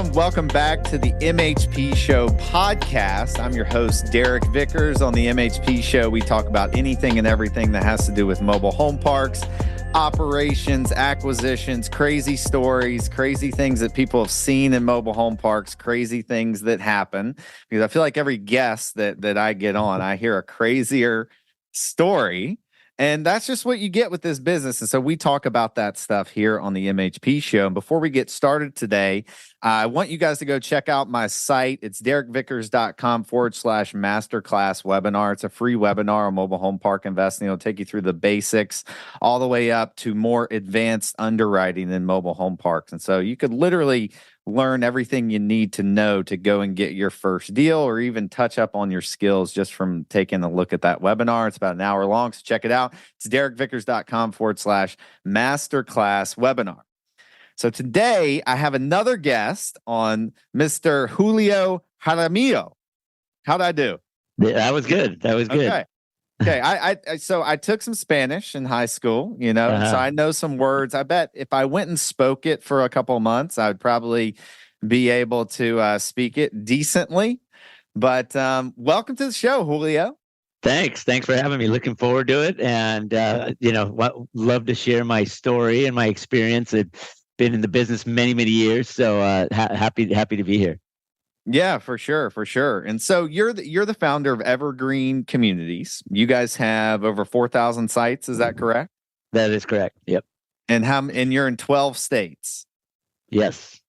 everyone. Welcome back to the MHP Show podcast. I'm your host, Derek Vickers. On the MHP Show, we talk about anything and everything that has to do with mobile home parks, operations, acquisitions, crazy stories, crazy things that people have seen in mobile home parks, crazy things that happen. Because I feel like every guest that I get on, I hear a crazier story. And that's just what you get with this business. And so we talk about that stuff here on the MHP Show. And before we get started today, I want you guys to go check out my site. It's derekvickers.com/masterclass webinar. It's a free webinar on mobile home park investing. It'll take you through the basics all the way up to more advanced underwriting in mobile home parks. And so you could literally learn everything you need to know to go and get your first deal, or even touch up on your skills just from taking a look at that webinar. It's about an hour long, so check it out. It's derekvickers.com/masterclass webinar. So today I have another guest on, Mr. Julio Jaramillo. How'd I do? That was good. Okay. So I took some Spanish in high school, so I know some words. I bet if I went and spoke it for a couple of months, I would probably be able to speak it decently. But welcome to the show, Julio. Thanks for having me. Looking forward to it, and love to share my story and my experience. I've been in the business many years, so happy to be here. Yeah, for sure. And so you're the founder of Evergreen Communities. You guys have over 4,000 sites. Is that correct? That is correct. Yep. And you're in 12 states. Yes.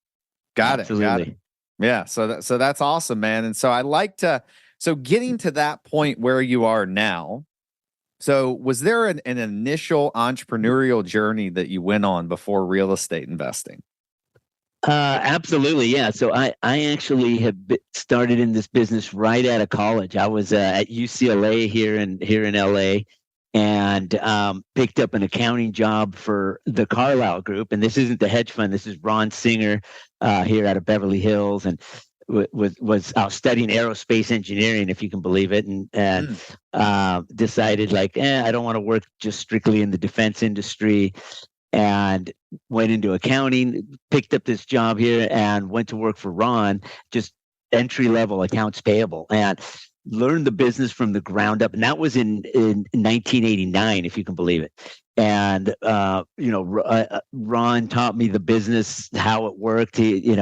Got Absolutely. it. Yeah. So that's awesome, man. And so getting to that point where you are now. So was there an initial entrepreneurial journey that you went on before real estate investing? Absolutely. Yeah. So I actually have started in this business right out of college. I was at UCLA here in LA, and picked up an accounting job for the Carlyle Group. And this isn't the hedge fund. This is Ron Singer here out of Beverly Hills, and was studying aerospace engineering, if you can believe it, and decided I don't want to work just strictly in the defense industry, and went into accounting, picked up this job here, and went to work for Ron, just entry-level accounts payable, and learned the business from the ground up. And that was in 1989, if you can believe it. And Ron taught me the business, how it worked. He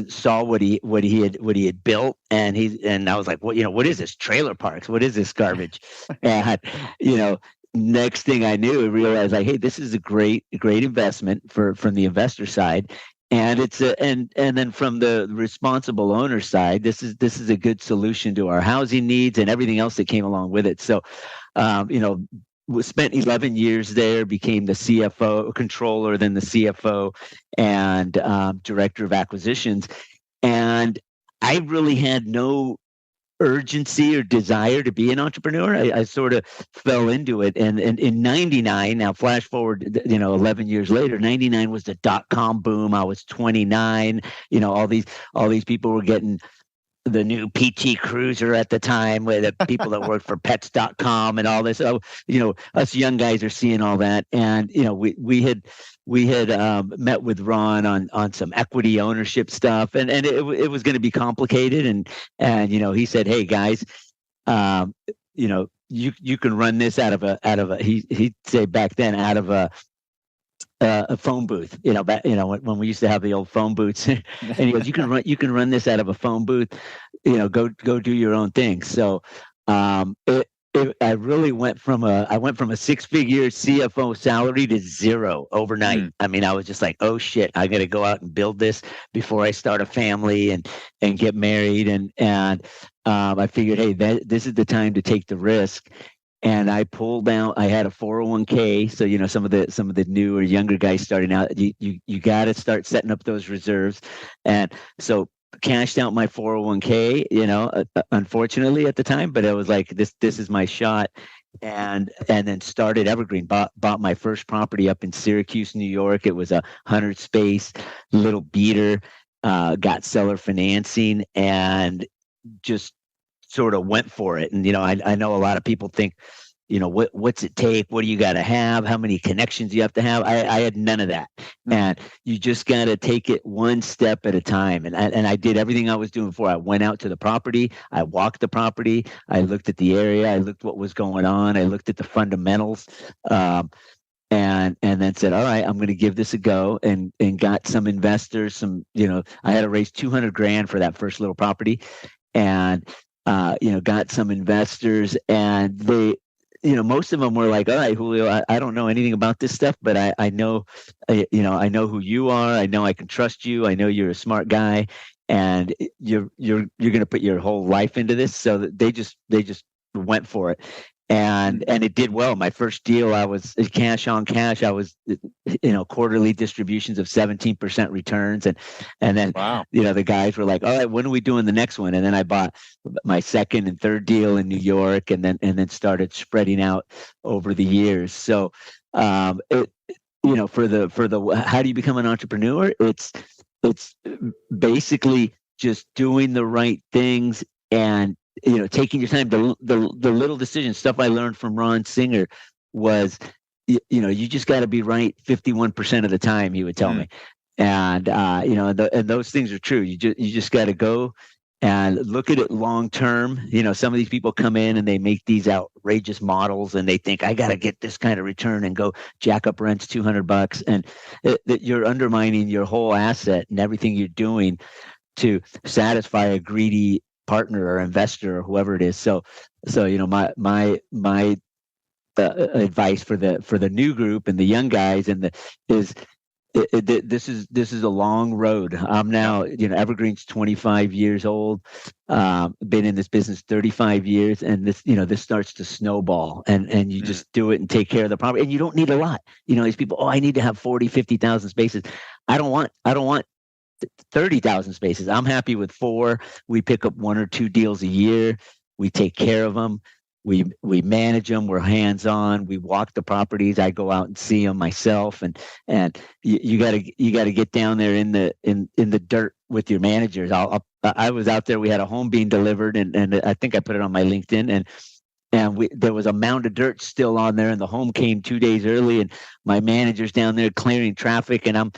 saw what he had built, and I was like, what is this, trailer parks? What is this garbage? And next thing I knew, I realized hey, this is a great investment from the investor side, and and then from the responsible owner side, this is a good solution to our housing needs and everything else that came along with it. So, spent 11 years there, became the CFO, controller, then the CFO, and director of acquisitions. And I really had no urgency or desire to be an entrepreneur. I sort of fell into it. And in 99, now flash forward, 11 years later, 99 was the dot-com boom. I was 29. All these people were getting the new PT Cruiser at the time, with the people that worked for pets.com and all this. So, us young guys are seeing all that. And, we had met with Ron on some equity ownership stuff, and it was going to be complicated. And he said, hey guys, you can run this out of a, he'd say back then, out of a phone booth, when we used to have the old phone booths. And he goes, you can run this out of a phone booth, go do your own thing. So I really went from a 6-figure CFO salary to zero overnight. I mean, I was just like, oh shit, I got to go out and build this before I start a family and get married. And I figured, hey, this is the time to take the risk. And I pulled out, I had a 401k. So, some of the new or younger guys starting out, you got to start setting up those reserves. And so cashed out my 401k, unfortunately at the time, but I was like, this is my shot. And then started Evergreen, bought my first property up in Syracuse, New York. It was a 100 space little beater, got seller financing, and just sort of went for it. And, I know a lot of people think, what's it take? What do you got to have? How many connections you have to have? I had none of that. And you just got to take it one step at a time. And I did everything I was doing before. I went out to the property. I walked the property. I looked at the area. I looked what was going on. I looked at the fundamentals. And then said, all right, I'm going to give this a go, and got some investors, I had to raise $200,000 for that first little property, and got some investors, and they, most of them were like, all right, Julio, I don't know anything about this stuff, but I know, I know who you are. I know I can trust you. I know you're a smart guy, and you're going to put your whole life into this. So that they just went for it. And it did well. My first deal, I was cash on cash. I was, quarterly distributions of 17% returns. And then, wow. The guys were like, all right, when are we doing the next one? And then I bought my second and third deal in New York, and then started spreading out over the years. So, for the how do you become an entrepreneur? It's basically just doing the right things and taking your time. The little decisions, stuff I learned from Ron Singer was, you just got to be right 51% of the time, he would tell me. And, and those things are true. You just got to go and look at it long term. Some of these people come in and they make these outrageous models, and they think, I got to get this kind of return and go jack up rents $200, and that you're undermining your whole asset and everything you're doing to satisfy a greedy partner or investor or whoever it is. So my advice for the new group and the young guys is this is a long road. I'm now, Evergreen's 25 years old, been in this business 35 years, and this starts to snowball, and you just do it and take care of the property, and you don't need a lot. These people, I need to have 40, 50,000 spaces. I don't want 30,000 spaces. I'm happy with 4. We pick up 1 or 2 deals a year. We take care of them. We manage them. We're hands on. We walk the properties. I go out and see them myself. And you got to get down there in the dirt with your managers. I was out there. We had a home being delivered, and I think I put it on my LinkedIn, and there was a mound of dirt still on there, and the home came 2 days early, and my manager's down there clearing traffic, and I'm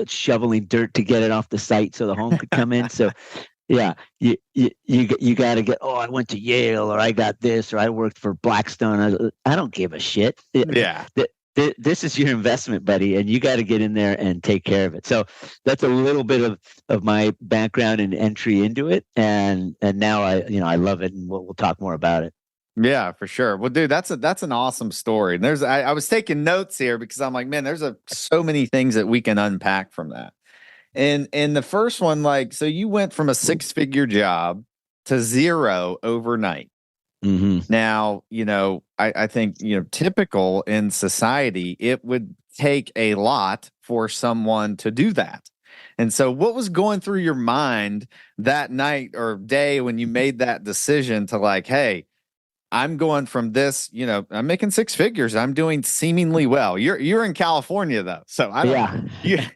shoveling dirt to get it off the site so the home could come in. So yeah, you got to get, I went to Yale, or I got this, or I worked for Blackstone. I don't give a shit. Yeah. This is your investment, buddy, and you got to get in there and take care of it. So that's a little bit of my background and entry into it, and now I love it, and we'll talk more about it. Yeah, for sure. Well, dude, that's an awesome story. And I was taking notes here because I'm like, man, there's so many things that we can unpack from that. And the first one, so you went from a 6-figure job to 0 overnight. Mm-hmm. Now, I think, typical in society, it would take a lot for someone to do that. And so what was going through your mind that night or day when you made that decision to hey, I'm going from this, I'm making 6 figures. I'm doing seemingly well. You're in California though. So I don't, yeah.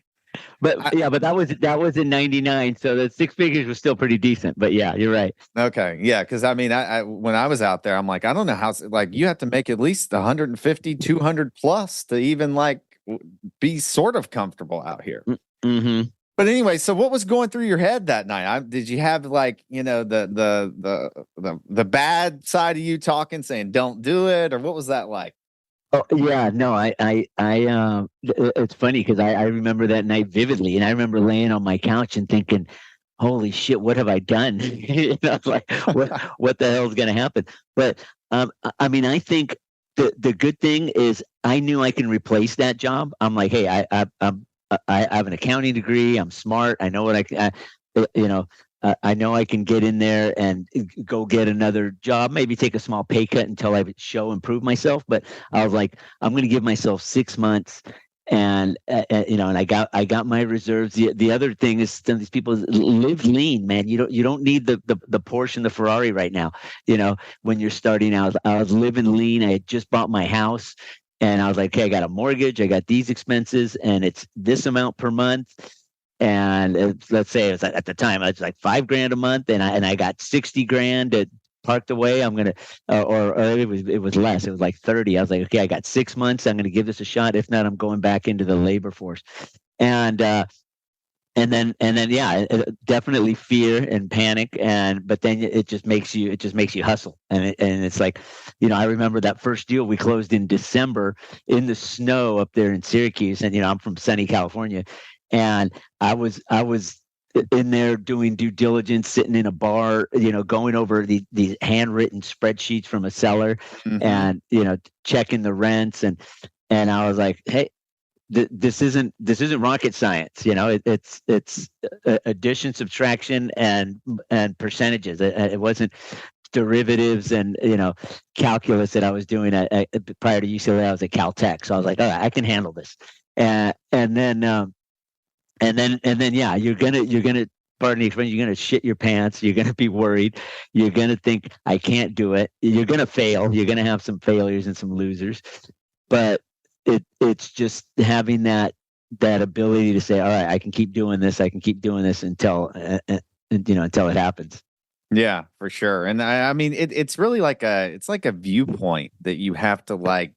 But that was in 99. So the 6 figures was still pretty decent, but yeah, you're right. Okay. Yeah. Cause I mean, I when I was out there, I'm like, I don't know how, you have to make at least 150, 200 plus to even be sort of comfortable out here. Mm-hmm. But anyway, so what was going through your head that night? Did you have the bad side of you talking, saying don't do it, or what was that like? Oh yeah, no, it's funny because I remember that night vividly, and I remember laying on my couch and thinking, "Holy shit, what have I done?" What the hell is going to happen? But I mean, I think the good thing is I knew I can replace that job. I'm like, hey, I have an accounting degree. I'm smart. I know what I know I can get in there and go get another job, maybe take a small pay cut until I improve myself. But I was like, I'm going to give myself 6 months, and and I got my reserves. The other thing is, some of these people live lean, man. You don't need the Porsche and the Ferrari right now. When you're starting out, I was living lean. I had just bought my house. And I was like, okay, I got a mortgage, I got these expenses, and it's this amount per month. And let's say it was at the time, it's like $5,000 a month, and I got $60,000 parked away. I'm gonna, or it was less. It was like 30. I was like, okay, I got 6 months. I'm gonna give this a shot. If not, I'm going back into the labor force. And and then yeah, definitely fear and panic, but then it just makes you hustle, and it's like, I remember that first deal we closed in December in the snow up there in Syracuse, and I'm from sunny California, and I was in there doing due diligence, sitting in a bar, going over these handwritten spreadsheets from a seller, Mm-hmm. and checking the rents, and I was like, hey, this isn't rocket science. It's addition, subtraction, and percentages. It wasn't derivatives and calculus that I was doing prior to UCLA. I was at Caltech, so I was like, all right, I can handle this. And then yeah, you're gonna, pardon the expression, you're gonna shit your pants. You're gonna be worried. You're gonna think, I can't do it. You're gonna fail. You're gonna have some failures and some losers, but it's just having that ability to say, all right, I can keep doing this. I can keep doing this until until it happens. Yeah, for sure. And I mean, it's really like a viewpoint that you have to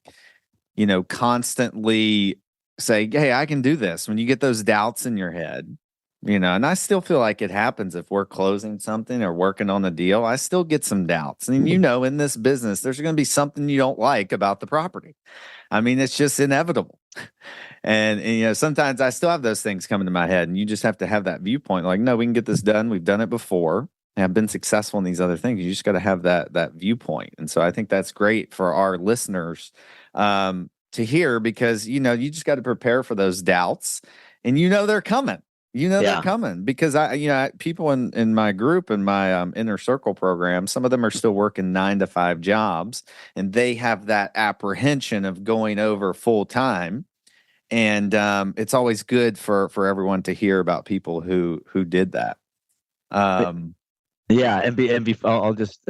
constantly say, hey, I can do this. When you get those doubts in your head, and I still feel like it happens if we're closing something or working on a deal, I still get some doubts. And in this business, there's going to be something you don't like about the property. I mean, it's just inevitable. And sometimes I still have those things come into my head, and you just have to have that viewpoint. Like, no, we can get this done. We've done it before. Have been successful in these other things. You just got to have that viewpoint. And so I think that's great for our listeners to hear, because you just got to prepare for those doubts, and they're coming. They're coming, because people in my group, in my inner circle program, some of them are still working 9-to-5 jobs, and they have that apprehension of going over full time. And it's always good for everyone to hear about people who did that. Yeah, and I'll just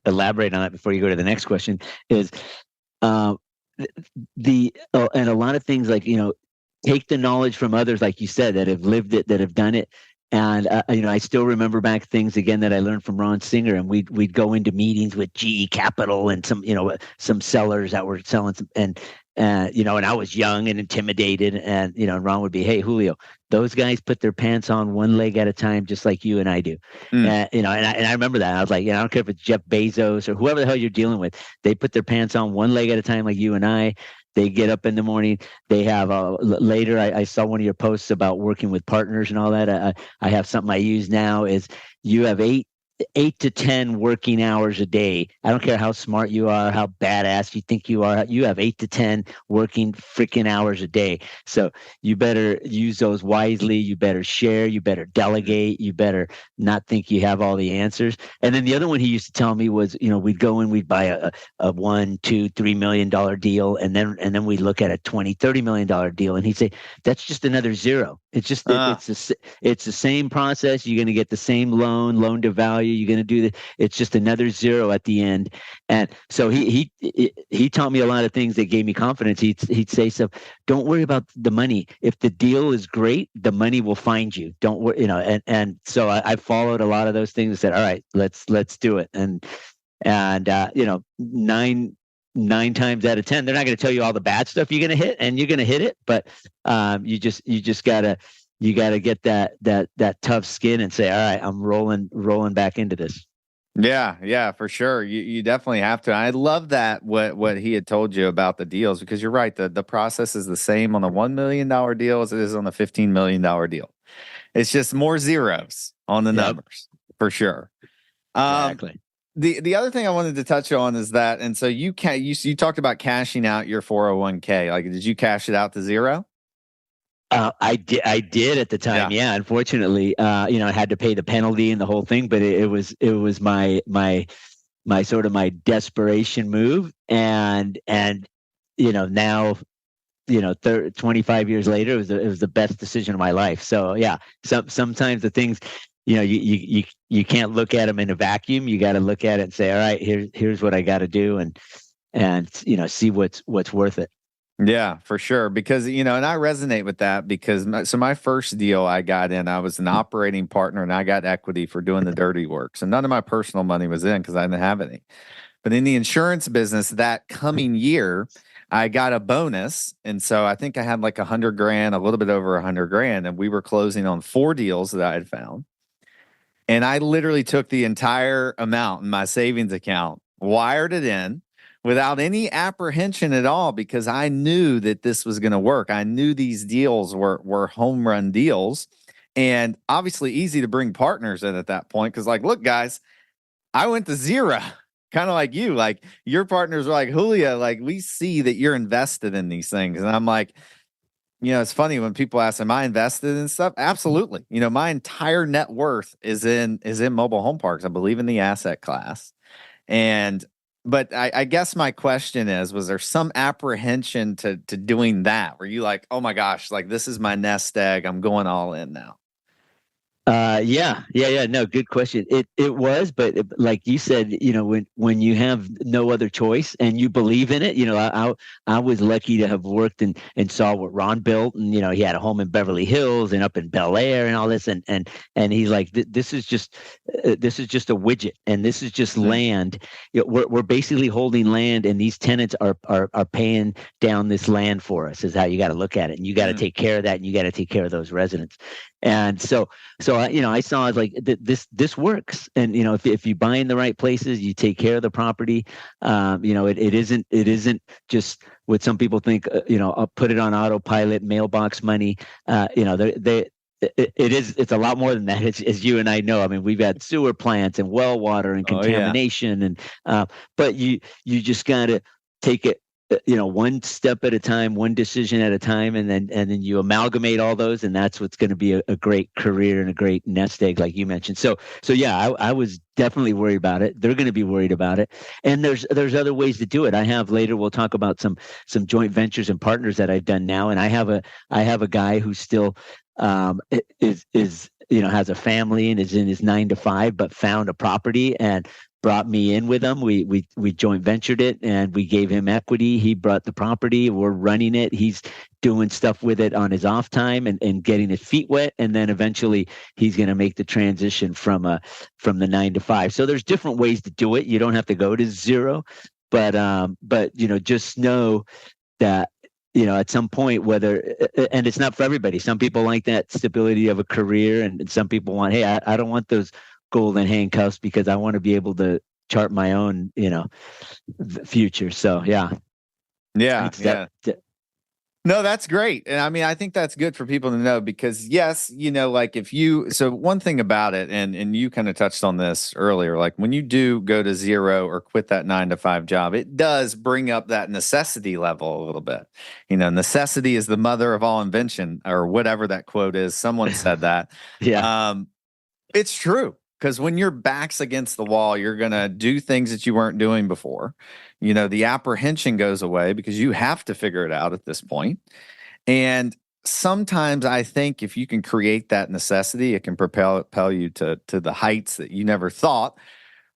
elaborate on that before you go to the next question. Is and a lot of things, like take the knowledge from others, like you said, that have lived it, that have done it. And I still remember back things again that I learned from Ron Singer, and we'd go into meetings with GE Capital and some sellers that were selling some, and I was young and intimidated, and Ron would be, hey, Julio, those guys put their pants on one leg at a time, just like you and I do. And I remember that. I was like, I don't care if it's Jeff Bezos or whoever the hell you're dealing with. They put their pants on one leg at a time, like you and I. They get up in the morning. They have later. I saw one of your posts about working with partners and all that. I have something I use now. Is you have 8 to 10 working hours a day. I don't care how smart you are, how badass you think you are. You have 8 to 10 working freaking hours a day. So you better use those wisely. You better share. You better delegate. You better not think you have all the answers. And then the other one he used to tell me was, we'd go in, we'd buy a $1, $2, $3 million dollar deal, and then we'd look at a $20, $30 million deal, and he'd say, that's just another zero. It's just it's the same process. You're going to get the same loan to value. You're going to do it's just another zero at the end. And so he taught me a lot of things that gave me confidence. He'd say stuff. Don't worry about the money. If the deal is great, the money will find you. Don't worry, and so I followed a lot of those things and said, all right, let's do it. And nine times out of 10, they're not going to tell you all the bad stuff you're going to hit, and you're going to hit it. But you just gotta get that tough skin and say, all right, I'm rolling back into this. Yeah, for sure. You definitely have to. I love that what he had told you about the deals, because you're right. The process is the same on the $1 million deal as it is on the $15 million deal. It's just more zeros on the numbers, for sure. Exactly. The other thing I wanted to touch on is that, and so you talked about cashing out your 401k. Like, did you cash it out to zero? I did at the time. Yeah. Unfortunately, I had to pay the penalty and the whole thing, but it was my sort of my desperation move. And now, 25 years later, it was the best decision of my life. So yeah, sometimes the things, you can't look at them in a vacuum. You got to look at it and say, all right, here's what I got to do, and see what's worth it. Yeah, for sure. Because, and I resonate with that because my first deal I got in, I was an operating partner and I got equity for doing the dirty work. So none of my personal money was in because I didn't have any. But in the insurance business that coming year, I got a bonus. And so I think I had like 100 grand, a little bit over 100 grand. And we were closing on 4 deals that I had found. And I literally took the entire amount in my savings account, wired it in without any apprehension at all because I knew that this was going to work. I knew these deals were home run deals and obviously easy to bring partners in at that point. Cause like, look, guys, I went to zero, kind of like you, like your partners were like, Julio, like we see that you're invested in these things. And I'm like, it's funny when people ask, am I invested in stuff? Absolutely. My entire net worth is in mobile home parks. I believe in the asset class. But I guess my question is, was there some apprehension to doing that? Were you like, oh my gosh, like this is my nest egg. I'm going all in now. Yeah. No, good question. It was, but like you said, when you have no other choice and you believe in it, I was lucky to have worked and saw what Ron built, and he had a home in Beverly Hills and up in Bel Air and all this, and he's like, this is just a widget, and this is just land. We're basically holding land, and these tenants are paying down this land for us. Is how you got to look at it, and you got to take care of that, and you got to take care of those residents. And so I saw like this works. And, if you buy in the right places, you take care of the property. It isn't just what some people think, I'll put it on autopilot, mailbox money. It's a lot more than that. As you and I know, I mean, we've had sewer plants and well water and contamination, and but you just got to take it, one step at a time, one decision at a time, and then you amalgamate all those, and that's what's going to be a great career and a great nest egg, like you mentioned. So yeah, I was definitely worried about it. They're going to be worried about it, and there's other ways to do it. I have later. We'll talk about some joint ventures and partners that I've done now, and I have a guy who still is has a family and is in his 9 to 5, but found a property and brought me in with him. We joint ventured it, and we gave him equity. He brought the property. We're running it. He's doing stuff with it on his off time and getting his feet wet. And then eventually he's going to make the transition from the 9 to 5. So there's different ways to do it. You don't have to go to zero, but just know that, at some point, and it's not for everybody. Some people like that stability of a career, and some people want, hey, I don't want those golden handcuffs because I want to be able to chart my own, future. So yeah. No, that's great. And I mean, I think that's good for people to know because yes, like so one thing about it, and you kind of touched on this earlier, like when you do go to zero or quit that 9 to 5 job, it does bring up that necessity level a little bit. Necessity is the mother of all invention, or whatever that quote is. Someone said that. Yeah. It's true. Because when your back's against the wall, you're going to do things that you weren't doing before. The apprehension goes away because you have to figure it out at this point. And sometimes I think if you can create that necessity, it can propel you to the heights that you never thought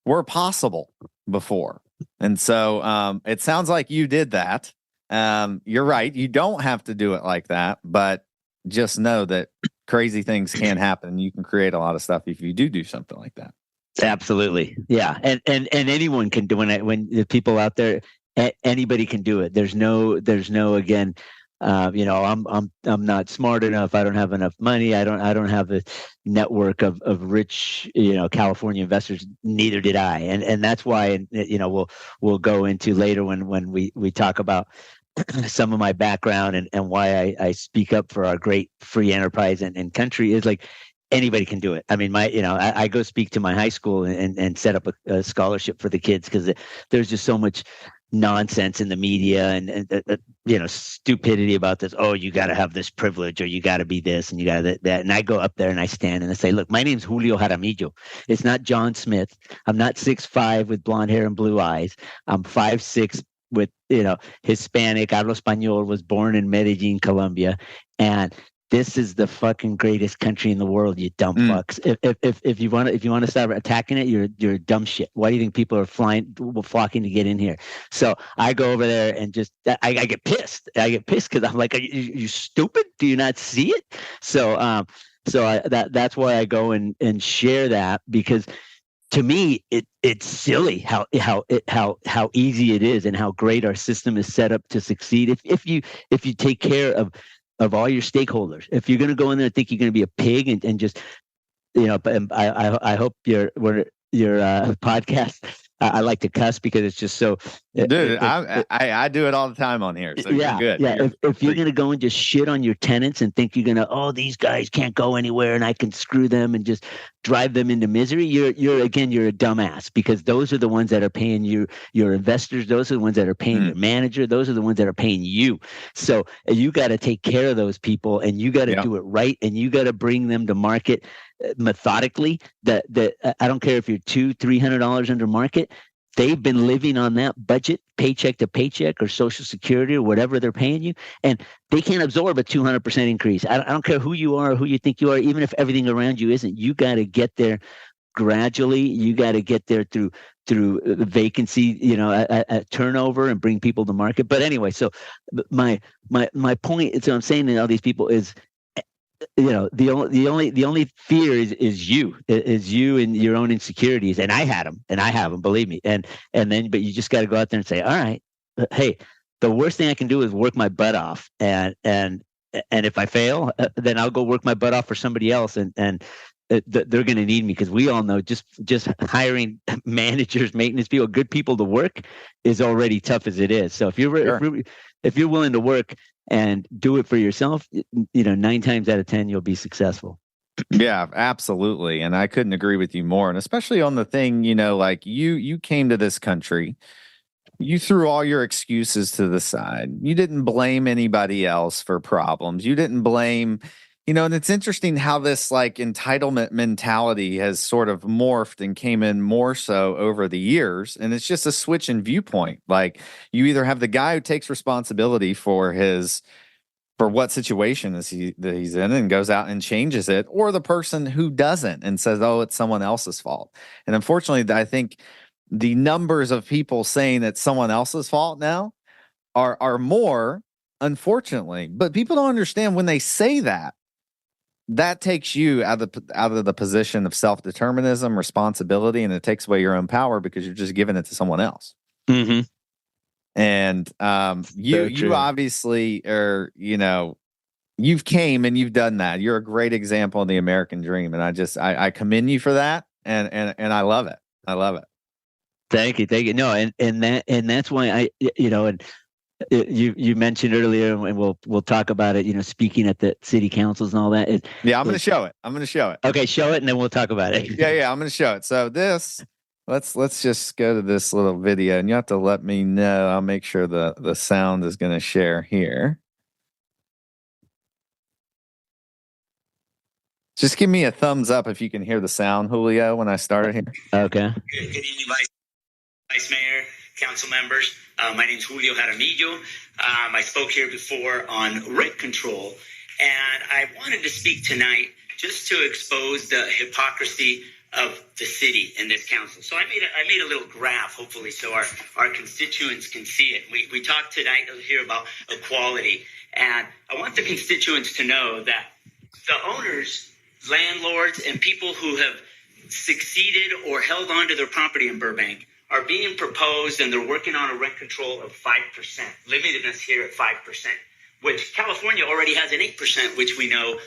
were possible before. And so it sounds like you did that. You're right. You don't have to do it like that, but just know that crazy things can happen. You can create a lot of stuff if you do something like that. Absolutely. Yeah. And anyone can do it. When the people out there, anybody can do it. There's no, again, I'm not smart enough. I don't have enough money. I don't have a network of rich, California investors. Neither did I. And that's why, we'll go into later when we talk about some of my background and why I speak up for our great free enterprise and country is like anybody can do it. I mean, I go speak to my high school and set up a scholarship for the kids because there's just so much nonsense in the media and stupidity about this. Oh, you got to have this privilege, or you got to be this, and you got that. And I go up there and I stand and I say, look, my name's Julio Jaramillo. It's not John Smith. I'm not 6'5" with blonde hair and blue eyes. I'm 5'6" with Hispanic, hablo español, was born in Medellin, Colombia, and this is the fucking greatest country in the world, you dumb fucks. If you want to start attacking it, you're dumb shit. Why do you think people are flocking to get in here? So I go over there and just I get pissed. I get pissed because I'm like, are you stupid? Do you not see it? So that's why I go and share that, because to me it's silly how easy it is and how great our system is set up to succeed if you take care of all your stakeholders. If you're going to go in there and think you're going to be a pig and just, I hope your podcast, I like to cuss because it's just so. Dude, I do it all the time on here, so you're good. Yeah, if you're going to go and just shit on your tenants and think you're going to, these guys can't go anywhere and I can screw them and just drive them into misery, you're a dumbass, because those are the ones that are paying you, your investors. Those are the ones that are paying your manager. Those are the ones that are paying you. So you got to take care of those people, and you got to do it right, and you got to bring them to market methodically. That I don't care if you're $200-$300 under market. They've been living on that budget, paycheck to paycheck, or Social Security, or whatever they're paying you, and they can't absorb a 200% increase. I don't care who you are or who you think you are, even if everything around you isn't. You got to get there gradually. You got to get there through vacancy, a turnover, and bring people to market. But anyway, so my point, so I'm saying to all these people is, the only fear is you and your own insecurities, and I had them, believe me, but you just got to go out there and say, all right, hey, the worst thing I can do is work my butt off, and if I fail, then I'll go work my butt off for somebody else, and they're going to need me, because we all know just hiring managers, maintenance people, good people to work is already tough as it is. So if you're willing to work and do it for yourself, 9 times out of 10, you'll be successful. Yeah, absolutely. And I couldn't agree with you more. And especially on the thing, like you came to this country, you threw all your excuses to the side. You didn't blame anybody else for problems. You didn't blame, and it's interesting how this like entitlement mentality has sort of morphed and came in more so over the years. And it's just a switch in viewpoint. Like, you either have the guy who takes responsibility for what situation that he's in and goes out and changes it, or the person who doesn't and says, it's someone else's fault. And unfortunately, I think the numbers of people saying it's someone else's fault now are more, unfortunately. But people don't understand, when they say that takes you out of the position of self-determinism, responsibility, and it takes away your own power, because you're just giving it to someone else. Mm-hmm. And you obviously are, you've came and you've done that. You're a great example of the American dream, and I commend you for that, and I love it. I love it. Thank you. No, and that's why you mentioned earlier, and we'll talk about it, speaking at the city councils and all that. I'm going to show it. Okay, show it, and then we'll talk about it. Yeah, I'm going to show it. So let's just go to this little video, and you have to let me know. I'll make sure the sound is going to share here. Just give me a thumbs up if you can hear the sound, Julio, when I started here. Okay. Good evening, Vice Mayor, council members. My name is Julio Jaramillo. I spoke here before on rent control, and I wanted to speak tonight just to expose the hypocrisy of the city in this council. So I made a little graph, hopefully, so our constituents can see it. We talked tonight here about equality, and I want the constituents to know that the owners, landlords, and people who have succeeded or held on to their property in Burbank are being proposed, and they're working on a rent control of 5%, limiting us here at 5%, which California already has an 8%, which we know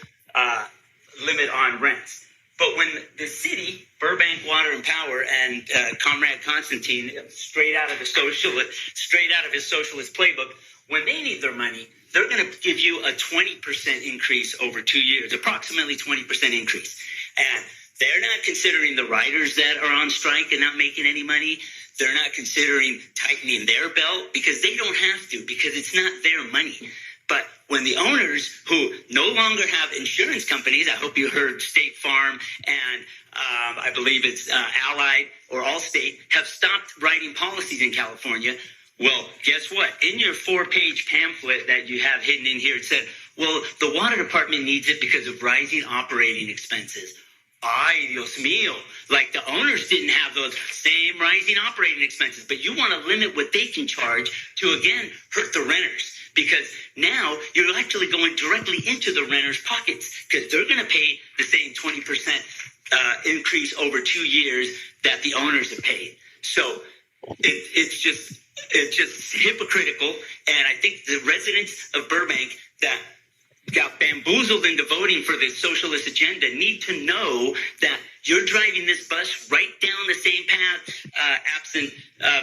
limit on rents. But when the city, Burbank Water and Power, and Comrade Constantine, straight out of his socialist playbook, when they need their money, they're going to give you a 20% increase over 2 years, approximately 20% increase. And they're not considering the riders that are on strike and not making any money. They're not considering tightening their belt, because they don't have to, because it's not their money. But when the owners who no longer have insurance companies, I hope you heard State Farm and I believe it's Allied or Allstate, have stopped writing policies in California. Well, guess what? In your 4-page pamphlet that you have hidden in here, it said, well, the water department needs it because of rising operating expenses. Ay, Dios mío. Like the owners didn't have those same rising operating expenses, but you want to limit what they can charge to, again, hurt the renters. Because now you're actually going directly into the renters' pockets because they're going to pay the same 20% increase over 2 years that the owners have paid. So it's just hypocritical. And I think the residents of Burbank that got bamboozled into voting for this socialist agenda need to know that you're driving this bus right down the same path, absent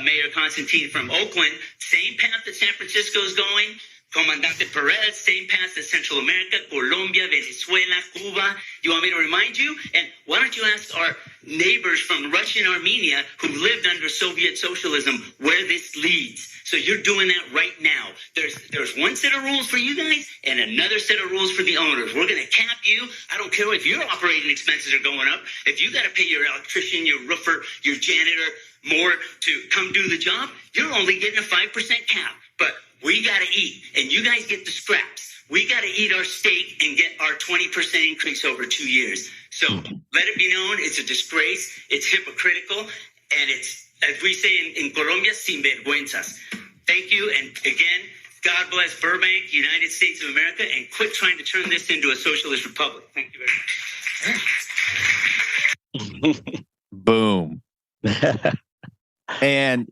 Mayor Constantine from Oakland, same path that San Francisco is going. Comandante Perez, same path as Central America, Colombia, Venezuela, Cuba. You want me to remind you? And why don't you ask our neighbors from Russia and Armenia who lived under Soviet socialism where this leads? So you're doing that right now. There's one set of rules for you guys and another set of rules for the owners. We're going to cap you. I don't care if your operating expenses are going up. If you got to pay your electrician, your roofer, your janitor more to come do the job, you're only getting a 5% cap. But we got to eat, and you guys get the scraps. We got to eat our steak and get our 20% increase over 2 years. So let it be known, it's a disgrace, it's hypocritical, and it's, as we say in Colombia, sinvergüenzas. Thank you, and again, God bless Burbank, United States of America, and quit trying to turn this into a socialist republic. Thank you very much. Boom. And,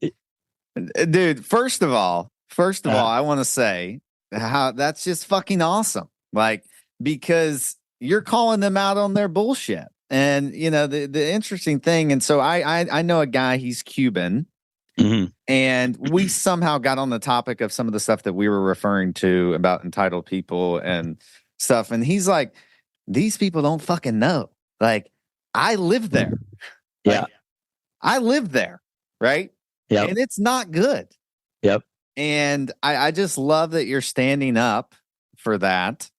dude, first of all, I want to say how that's just fucking awesome. Like, because you're calling them out on their bullshit. And, you know, the interesting thing. And so I know a guy, he's Cuban, and we somehow got on the topic of some of the stuff that we were referring to about entitled people and stuff. And he's like, these people don't fucking know. Like, I live there. Yeah. Like, I live there. Right. Yeah. And it's not good. Yep. And I just love that you're standing up for that.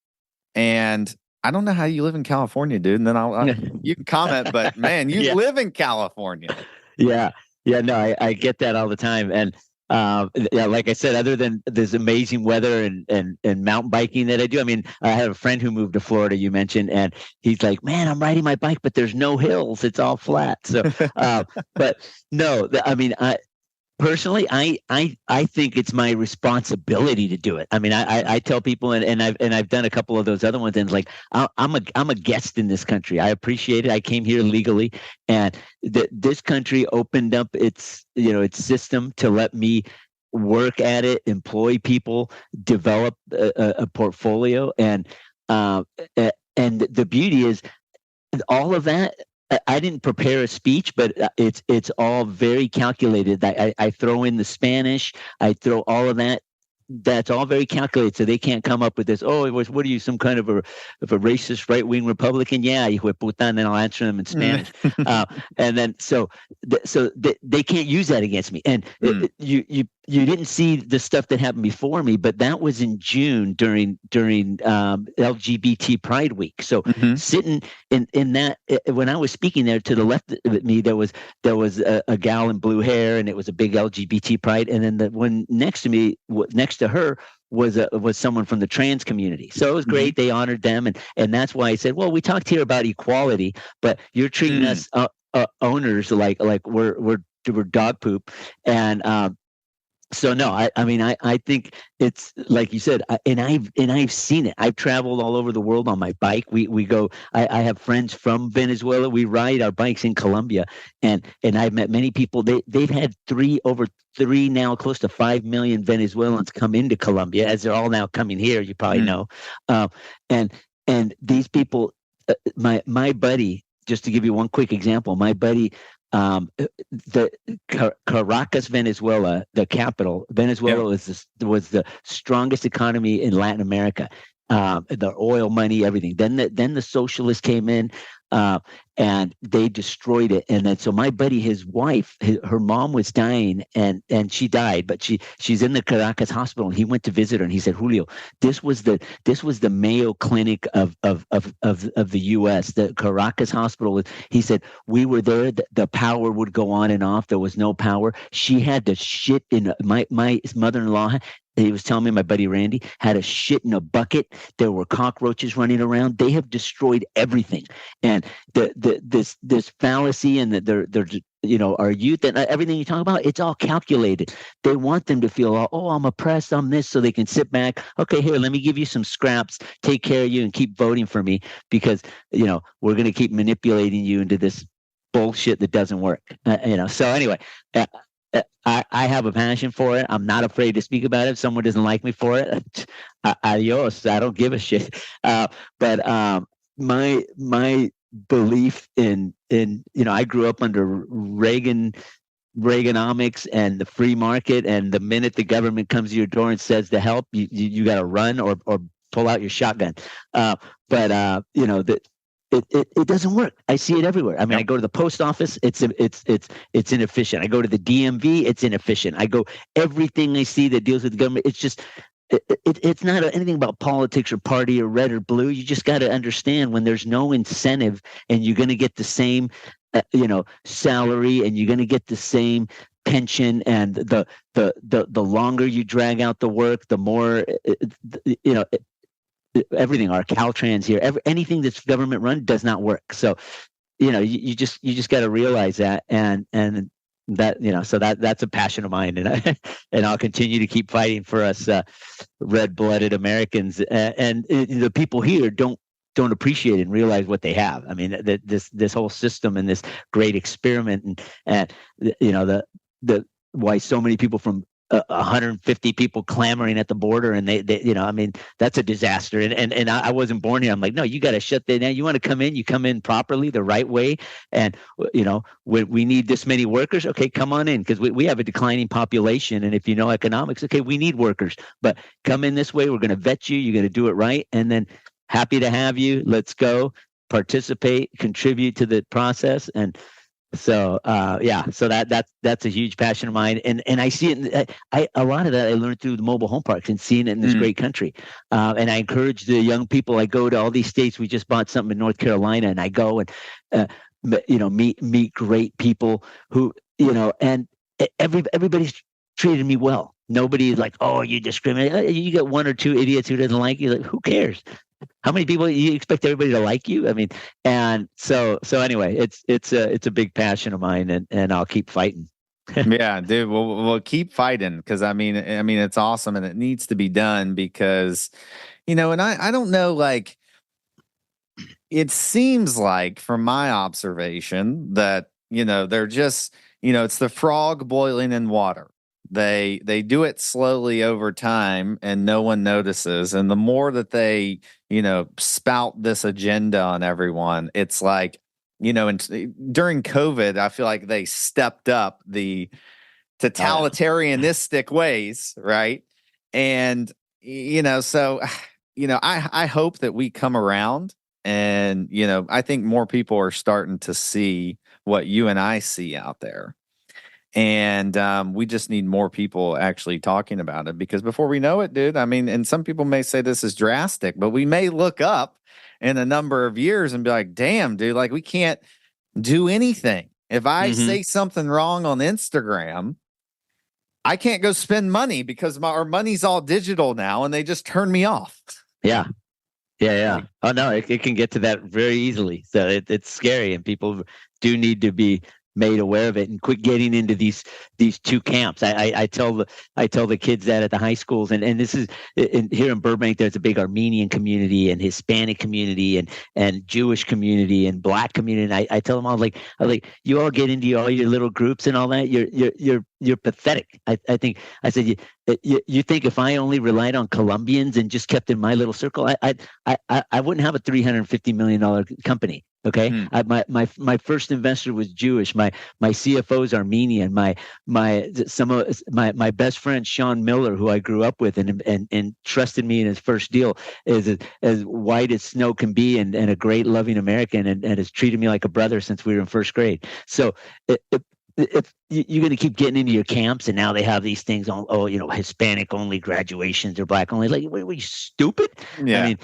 And I don't know how you live in California, dude. And then you can comment, but man, you live in California. Yeah. Yeah. No, I get that all the time. And yeah, like I said, other than this amazing weather and mountain biking that I do, I mean, I have a friend who moved to Florida, you mentioned, and he's like, man, I'm riding my bike, but there's no hills. It's all flat. So, but no, I mean, personally, I think it's my responsibility to do it. I mean, I tell people, and I've done a couple of those other ones, and it's like I'm a guest in this country. I appreciate it. I came here legally, and this country opened up its system to let me work at it, employ people, develop a portfolio, and the beauty is all of that. I didn't prepare a speech, but it's all very calculated. I throw in the Spanish. I throw all of that. That's all very calculated, so they can't come up with this. Oh, what are you, some kind of a racist right-wing Republican? Yeah, hijo de puta, and then I'll answer them in Spanish. And then so they can't use that against me. And you didn't see the stuff that happened before me, but that was in June during LGBT Pride Week. So sitting in that, when I was speaking there, to the left of me, there was a gal in blue hair, and it was a big LGBT Pride. And then the one next to me, next to her, was someone from the trans community. So it was great. They honored them, and that's why I said, well, we talked here about equality, but you're treating us owners like we're dog poop. And so no, I mean, I think it's like you said, and I've seen it. I've traveled all over the world on my bike. We go. I have friends from Venezuela. We ride our bikes in Colombia, and I've met many people. They've had over 3 now, close to 5 million Venezuelans come into Colombia, as they're all now coming here. You probably know, and these people, my buddy. Just to give you one quick example, my buddy. The Caracas, Venezuela, the capital. Venezuela was the strongest economy in Latin America. The oil money, everything. Then the socialists came in. and they destroyed it. And then so my buddy, his wife, her mom was dying, and she died, but she's in the Caracas hospital. And he went to visit her, and he said, Julio, this was the Mayo Clinic of the U.S. The Caracas hospital. He said, we were there. The power would go on and off. There was no power. She had to shit in my mother-in-law. He was telling me, my buddy Randy had a shit in a bucket. There were cockroaches running around. They have destroyed everything. And this fallacy and they're our youth and everything you talk about, it's all calculated. They want them to feel, oh, I'm oppressed, I'm this, so they can sit back. Okay, here, let me give you some scraps, take care of you, and keep voting for me because we're going to keep manipulating you into this bullshit that doesn't work. So anyway. I have a passion for it. I'm not afraid to speak about it. If someone doesn't like me for it, adios. I don't give a shit. But my belief in I grew up under Reaganomics and the free market, and the minute the government comes to your door and says to help, you got to run or pull out your shotgun. It doesn't work. I see it everywhere. I mean, I go to the post office, it's inefficient. I go to the DMV, it's inefficient. I go everything I see that deals with the government. It's just it's not anything about politics or party or red or blue. You just got to understand when there's no incentive, and you're going to get the same salary, and you're going to get the same pension, and the longer you drag out the work, the more everything, our Caltrans here, anything that's government run does not work. So, you just got to realize that, and that, so that's a passion of mine, and I'll continue to keep fighting for us red-blooded Americans, and the people here don't appreciate it and realize what they have. I mean, this whole system and this great experiment, and the why so many people from 150 people clamoring at the border, and they I mean, that's a disaster. And I wasn't born here. I'm like, no, you got to shut that down. You want to come in, you come in properly, the right way. And we need this many workers. Okay, come on in, because we have a declining population. And if you know economics, okay, we need workers, but come in this way. We're going to vet you. You're going to do it right. And then happy to have you. Let's go participate, contribute to the process. And so so that's a huge passion of mine, and I see it. A lot of that I learned through the mobile home parks and seeing it in this great country. And I encourage the young people. I go to all these states. We just bought something in North Carolina, and I go and meet great people who and everybody's treated me well. Nobody's like, oh, you discriminate. You get one or two idiots who doesn't like you. Like, who cares? How many people you expect everybody to like you? I mean, and so anyway, it's a big passion of mine, and I'll keep fighting. Yeah, dude, we'll keep fighting, because I mean it's awesome, and it needs to be done, because and I don't know, like, it seems like from my observation that they're just it's the frog boiling in water. They do it slowly over time, and no one notices. And the more that they, spout this agenda on everyone, it's like, and during COVID, I feel like they stepped up the totalitarianistic ways, right? And so I hope that we come around, and I think more people are starting to see what you and I see out there. And we just need more people actually talking about it, because before we know it, dude, I mean, and some people may say this is drastic, but we may look up in a number of years and be like, damn, dude, like, we can't do anything. If I say something wrong on Instagram, I can't go spend money because our money's all digital now, and they just turn me off. Yeah. Oh, no, it can get to that very easily. So it's scary, and people do need to be made aware of it and quit getting into these two camps. I tell the kids that at the high schools, and this is here in Burbank, there's a big Armenian community and Hispanic community and Jewish community and Black community. And I tell them all, like you all get into all your little groups and all that. You're pathetic. I think I said, you think if I only relied on Colombians and just kept in my little circle, I wouldn't have a $350 million company. Okay. My first investor was Jewish. My CFO is Armenian. My best friend, Sean Miller, who I grew up with and trusted me in his first deal, is as white as snow can be and a great loving American and has treated me like a brother since we were in first grade. So if you're going to keep getting into your camps and now they have these things on, Hispanic only graduations or black only, like, were you stupid? Yeah. I mean,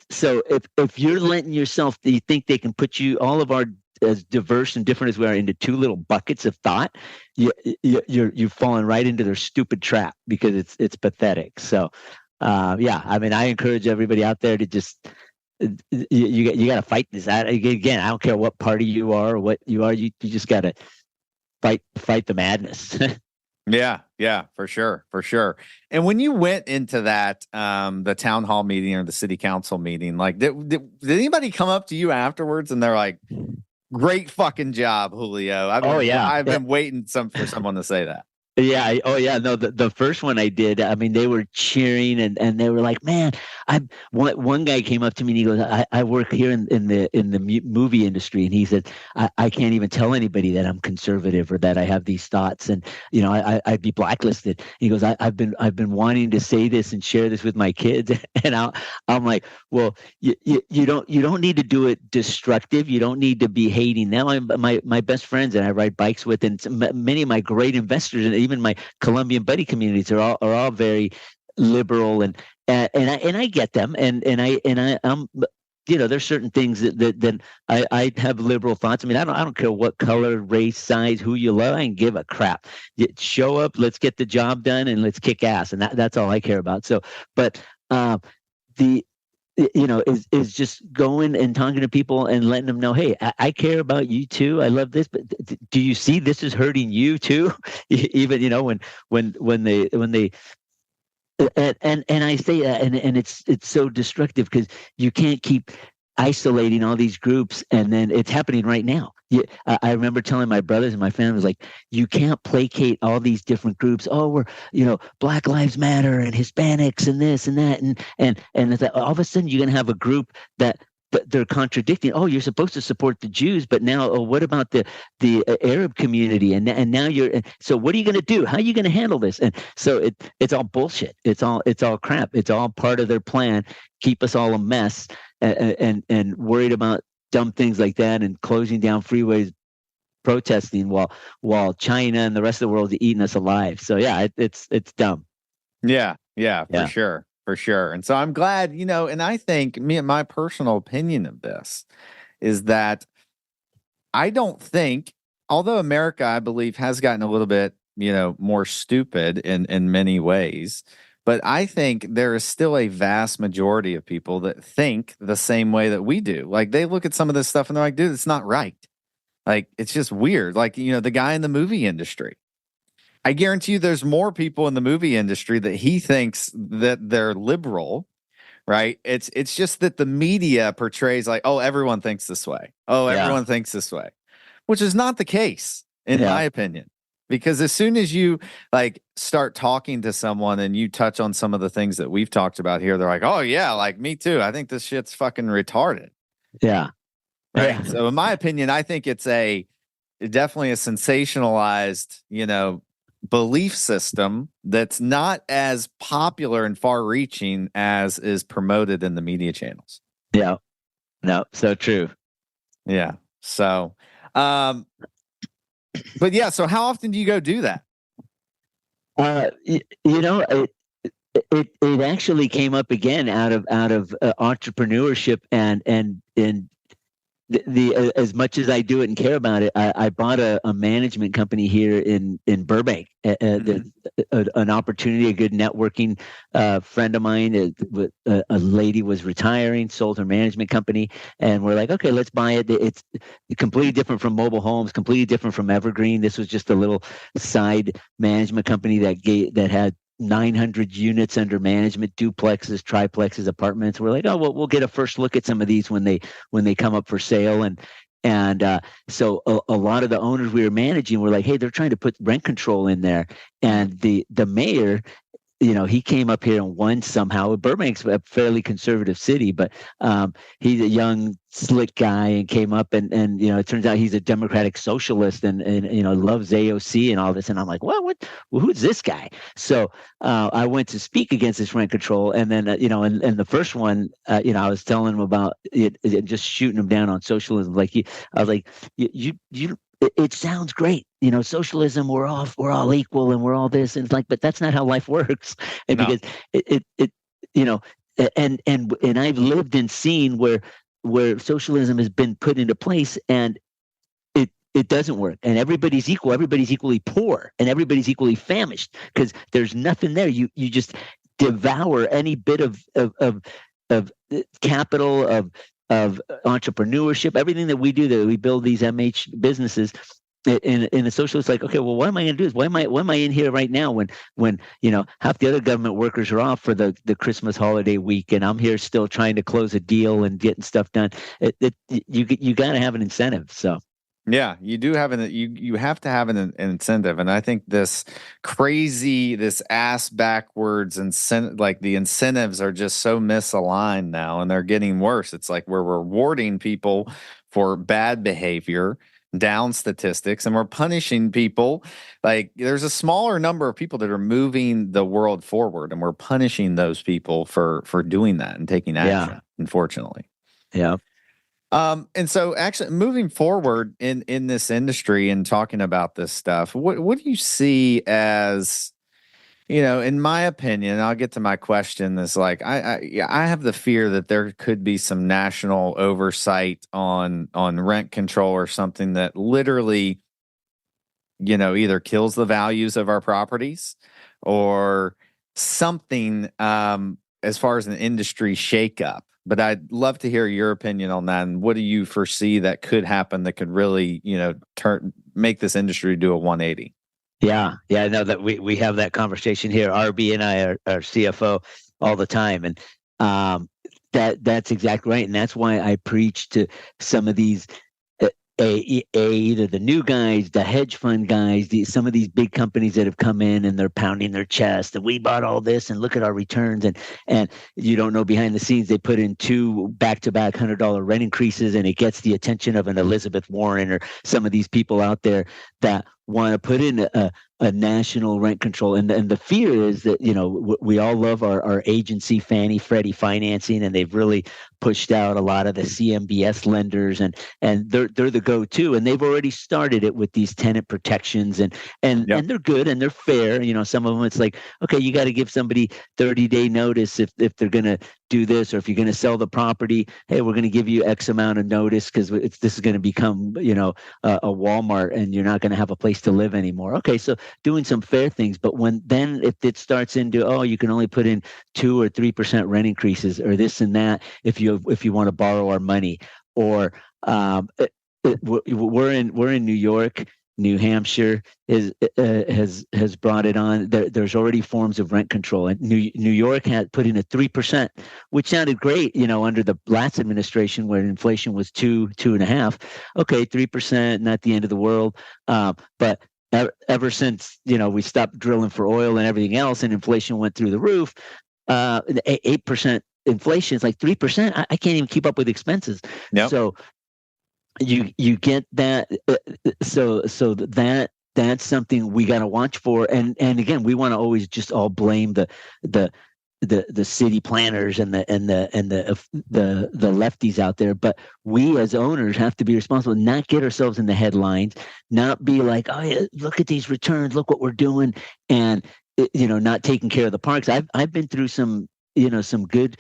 so if you're letting yourself, you think they can put you, all of our, as diverse and different as we are, into two little buckets of thought, you're falling right into their stupid trap, because it's pathetic. So I mean, I encourage everybody out there to just, you got to fight this out. Again, I don't care what party you are or what you are, you just got to fight the madness. Yeah, for sure. And when you went into that, the town hall meeting or the city council meeting, like, did anybody come up to you afterwards and they're like, "Great fucking job, Julio"? I've been waiting for someone to say that. Yeah. Oh, yeah. No, the first one I did, I mean, they were cheering and they were like, "Man, one guy came up to me and he goes, I work here in the movie industry." And he said, I can't even tell anybody that I'm conservative or that I have these thoughts. And, I'd be blacklisted. He goes, I've been wanting to say this and share this with my kids. And I'm like, well, you don't need to do it destructive. You don't need to be hating them. My best friends that I ride bikes with, and many of my great investors, and even my Colombian buddy communities are all very liberal, and I get them, and I'm, there's certain things that I have liberal thoughts. I mean, I don't care what color, race, size, who you love. I can give a crap. You show up, let's get the job done, and let's kick ass, and that's all I care about. So, but is just going and talking to people and letting them know, hey, I care about you too. I love this, but do you see this is hurting you too? Even, when they and I say that, and it's so destructive, because you can't keep isolating all these groups, and then it's happening right now. I remember telling my brothers and my family, was like, you can't placate all these different groups. Oh, we're, Black Lives Matter and Hispanics and this and that. And it's like, all of a sudden you're going to have a group that they're contradicting. Oh, you're supposed to support the Jews, but now, what about the Arab community? And now so what are you going to do? How are you going to handle this? And so it's all bullshit. It's all crap. It's all part of their plan. Keep us all a mess and worried about dumb things like that, and closing down freeways, protesting while China and the rest of the world is eating us alive. So yeah, it's dumb. Yeah, for sure. And so I'm glad, and I think my personal opinion of this is that I don't think, although America, I believe, has gotten a little bit, more stupid in many ways, but I think there is still a vast majority of people that think the same way that we do. Like, they look at some of this stuff and they're like, dude, it's not right. Like, it's just weird. Like, the guy in the movie industry, I guarantee you there's more people in the movie industry that he thinks that they're liberal, right? It's just that the media portrays like, oh, everyone thinks this way. Oh, everyone thinks this way, which is not the case, in my opinion. Because as soon as you start talking to someone and you touch on some of the things that we've talked about here, they're like, oh yeah, like me too. I think this shit's fucking retarded. Yeah. Right. Yeah. So in my opinion, I think it's definitely a sensationalized, belief system that's not as popular and far reaching as is promoted in the media channels. Yeah. No, so true. Yeah. So, but yeah, so how often do you go do that? It actually came up again out of entrepreneurship and the as much as I do it and care about it, I bought a management company here in Burbank. An opportunity, a good networking friend of mine, a lady was retiring, sold her management company, and we're like, okay, let's buy it. It's completely different from mobile homes, completely different from Evergreen. This was just a little side management company that had 900 units under management, duplexes, triplexes, apartments. We're like, oh, well, we'll get a first look at some of these when they come up for sale. And so a lot of the owners we were managing were like, hey, they're trying to put rent control in there. And the mayor he came up here and won somehow. Burbank's a fairly conservative city, but he's a young, slick guy and came up and it turns out he's a democratic socialist and loves AOC and all this. And I'm like, well, who's this guy? So I went to speak against this rent control. And then, and the first one, I was telling him about it, just shooting him down on socialism. I was like, it sounds great. Socialism, we're all equal and we're all this. And it's like, but that's not how life works. And because and I've lived and seen where socialism has been put into place and it doesn't work. And everybody's equal. Everybody's equally poor and everybody's equally famished because there's nothing there. You just devour any bit of capital, of entrepreneurship, everything that we do, that we build these MH businesses in a socialist, like, okay, well, what am I going to do? Why am I in here right now when half the other government workers are off for the Christmas holiday week, and I'm here still trying to close a deal and getting stuff done? You got to have an incentive. So. Yeah, you do have you have to have an incentive, and I think this ass backwards incentive, like the incentives are just so misaligned now, and they're getting worse. It's like we're rewarding people for bad behavior, down statistics, and we're punishing people. Like there's a smaller number of people that are moving the world forward, and we're punishing those people for doing that and taking action. Unfortunately, yeah. And so actually moving forward in this industry and talking about this stuff, what do you see as, in my opinion, I'll get to my question, is like, I have the fear that there could be some national oversight on rent control or something that literally, either kills the values of our properties or something, as far as an industry shakeup. But I'd love to hear your opinion on that. And what do you foresee that could happen that could really, make this industry do a 180? Yeah. I know that we have that conversation here. RB and I are CFO all the time. And that's exactly right. And that's why I preach to some of these either the new guys, the hedge fund guys, some of these big companies that have come in and they're pounding their chest and we bought all this and look at our returns, and you don't know behind the scenes they put in 2 back-to-back $100 rent increases, and it gets the attention of an Elizabeth Warren or some of these people out there that want to put in a national rent control. And the fear is that, we all love our agency, Fannie Freddie financing, and they've really pushed out a lot of the CMBS lenders, and they're the go-to, and they've already started it with these tenant protections, and they're good and they're fair. Some of them, it's like, okay, you got to give somebody 30-day notice if they're going to do this, or if you're going to sell the property, hey, we're going to give you X amount of notice because this is going to become, a Walmart, and you're not going to have a place to live anymore. Okay, so doing some fair things, but if it starts into, you can only put in 2 or 3% rent increases, or this and that, if you want to borrow our money, or we're in New York. New Hampshire has brought it on. There's already forms of rent control, and New York had put in a 3%, which sounded great, under the last administration where inflation was 2.5. Okay, 3%, not the end of the world, but ever since we stopped drilling for oil and everything else, and inflation went through the roof, 8% inflation is like 3%. I can't even keep up with expenses. Yep. So you get that. So that's something we got to watch for. And again, we want to always just all blame the city planners and the lefties out there, but we as owners have to be responsible, not get ourselves in the headlines, not be like, oh yeah, look at these returns, look what we're doing, and not taking care of the parks. I've been through some good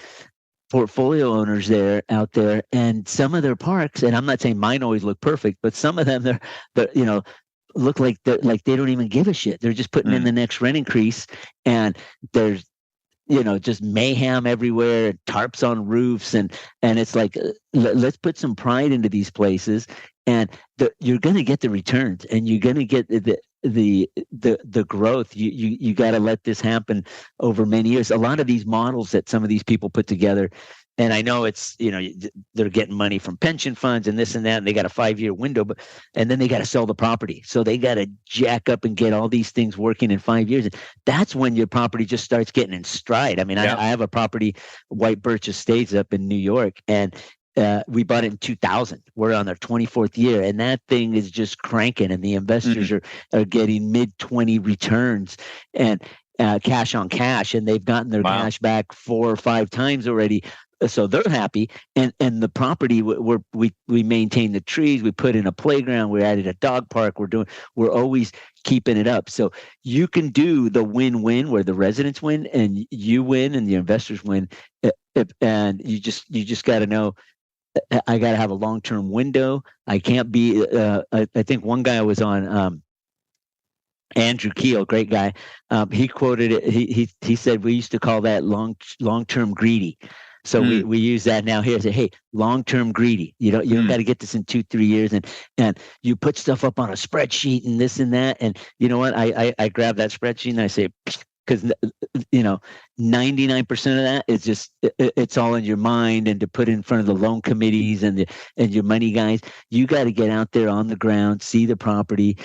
portfolio owners out there, and some of their parks, and I'm not saying mine always look perfect, but some of them they're look like they don't even give a shit. They're just putting in the next rent increase, and there's just mayhem everywhere, tarps on roofs, and it's like, let's put some pride into these places, and you're going to get the returns, and you're going to get the growth. You got to let this happen over many years. A lot of these models that some of these people put together, and I know it's, they're getting money from pension funds and this and that, and they got a 5-year window, and then they got to sell the property. So they got to jack up and get all these things working in 5 years. And that's when your property just starts getting in stride. I mean, I have a property, White Birch Estates up in New York, and we bought it in 2000. We're on our 24th year, and that thing is just cranking, and the investors are getting mid-20 returns and cash on cash, and they've gotten their cash back 4 or 5 times already. So they're happy, and the property, we maintain the trees, we put in a playground, we added a dog park, we're always keeping it up. So you can do the win-win where the residents win and you win and the investors win, and you just got to know, I got to have a long-term window. I can't be. I think one guy was on. Andrew Keel, great guy. He quoted it. He said we used to call that long-term greedy. So we use that now here. Say, hey, long-term greedy. You don't got to get this in 2-3 years, and you put stuff up on a spreadsheet and this and that. And you know what? I grab that spreadsheet and I say, because 99% of that is just it's all in your mind, and to put in front of the loan committees and your money guys. You got to get out there on the ground, see the property,